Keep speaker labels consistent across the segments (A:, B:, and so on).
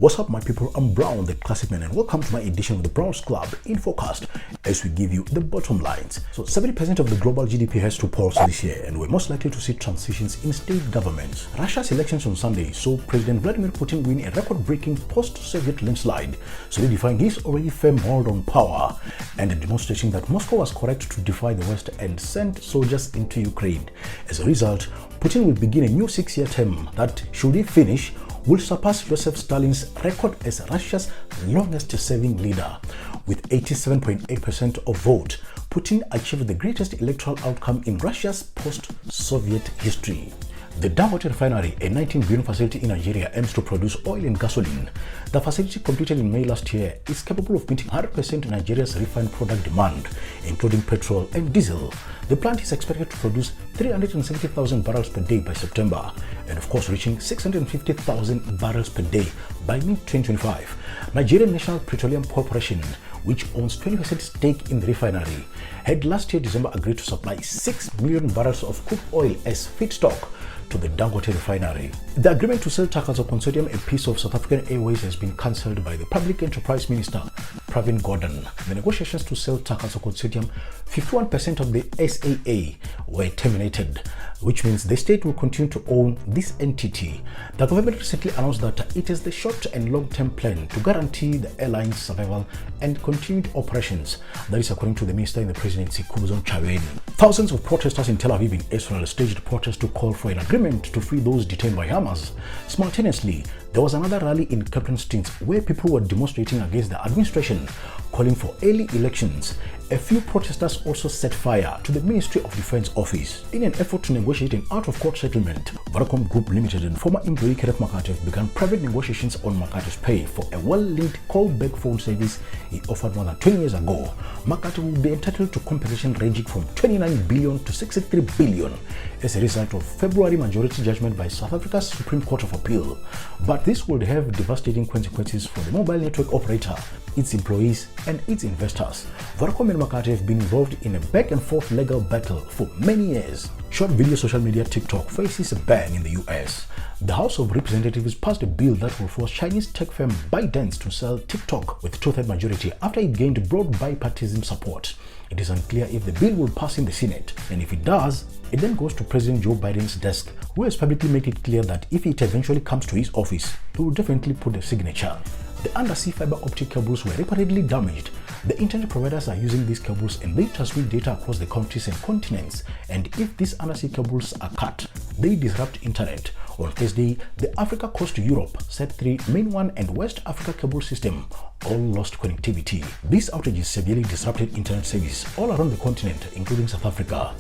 A: What's up, my people? I'm Brown, the classic man, and welcome to my edition of the Browns Club in Forecast as we give you the bottom lines. So 70% of the global GDP has to polls this year, and we're most likely to see transitions in state governments. Russia's elections on Sunday saw President Vladimir Putin win a record-breaking post-Soviet landslide, solidifying his already firm hold on power and demonstrating that Moscow was correct to defy the West and send soldiers into Ukraine. As a result, Putin will begin a new 6-year term that, should he finish, will surpass Joseph Stalin's record as Russia's longest-serving leader. With 87.8% of vote, Putin achieved the greatest electoral outcome in Russia's post-Soviet history. The Dangote Refinery, a 19 billion facility in Nigeria, aims to produce oil and gasoline. The facility, completed in May last year, is capable of meeting 100% Nigeria's refined product demand, including petrol and diesel. The plant is expected to produce 370,000 barrels per day by September, and of course reaching 650,000 barrels per day by mid-2025. Nigerian National Petroleum Corporation, which owns 20% stake in the refinery, had last year December agreed to supply 6 million barrels of crude oil as feedstock to the Dangote refinery. The agreement to sell Takatso Consortium, a piece of South African Airways, has been cancelled by the Public Enterprise Minister, Pravin Gordhan. The negotiations to sell Takatso Consortium 51% of the SAA were terminated, which means the state will continue to own this entity. The government recently announced that it is the short and long-term plan to guarantee the airline's survival and continued operations. That is according to the minister in the presidency, Kubuzon Chaweni. Thousands of protesters in Tel Aviv in Israel staged protests to call for an agreement to free those detained by Hamas. Simultaneously, there was another rally in Kaplanstein where people were demonstrating against the administration, calling for early elections. A few protesters also set fire to the Ministry of Defense office. In an effort to negotiate an out-of-court settlement, Vodacom Group Limited and former employee Makate began private negotiations on Makate's pay for a well-linked callback phone service he offered more than 20 years ago. Makate will be entitled to compensation ranging from 29 billion to 63 billion as a result of February majority judgment by South Africa's Supreme Court of Appeal. But this would have devastating consequences for the mobile network operator, its employees, and its investors. Vodacom and Makate have been involved in a back-and-forth legal battle for many years. Short video social media TikTok faces a ban in the US. The House of Representatives passed a bill that will force Chinese tech firm ByteDance to sell TikTok with two-thirds majority after it gained broad bipartisan support. It is unclear if the bill will pass in the Senate, and if it does, it then goes to President Joe Biden's desk, who has publicly made it clear that if it eventually comes to his office, he will definitely put a signature. The undersea fiber optic cables were reportedly damaged. The internet providers are using these cables and they transmit data across the countries and continents, and if these undersea cables are cut, they disrupt internet. On Thursday, the Africa Coast to Europe, SAT3, Main 1 and West Africa cable system all lost connectivity. These outages severely disrupted internet service all around the continent, including South Africa.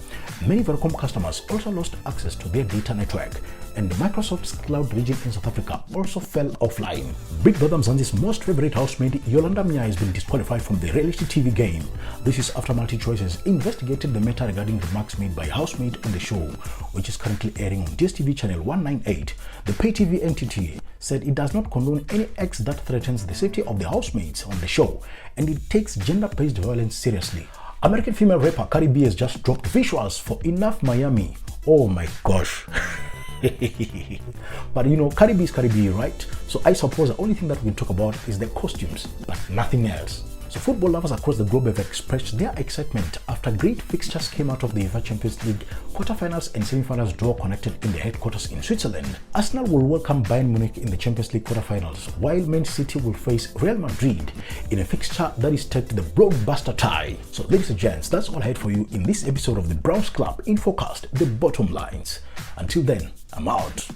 A: Many Vodacom customers also lost access to their data network, and Microsoft's cloud region in South Africa also fell offline. Big Brother Mzansi's most favorite housemate, Yolanda has been disqualified from the reality TV game. This is after MultiChoices investigated the matter regarding remarks made by a housemate on the show, which is currently airing on DSTV channel 198. The pay TV entity said it does not condone any acts that threatens the safety of the housemates on the show, and it takes gender-based violence seriously. American female rapper Cardi B has just dropped visuals for Enough Miami. Oh my gosh. But you know, Cardi B is Cardi B, right? So I suppose the only thing that we can talk about is the costumes, but nothing else. So football lovers across the globe have expressed their excitement after great fixtures came out of the UEFA Champions League quarterfinals and semifinals draw connected in the headquarters in Switzerland. Arsenal will welcome Bayern Munich in the Champions League quarterfinals, while Man City will face Real Madrid in a fixture that is tagged the blockbuster tie. So ladies and gents, that's all I had for you in this episode of the Browns Club in Forecast, the bottom lines. Until then, I'm out.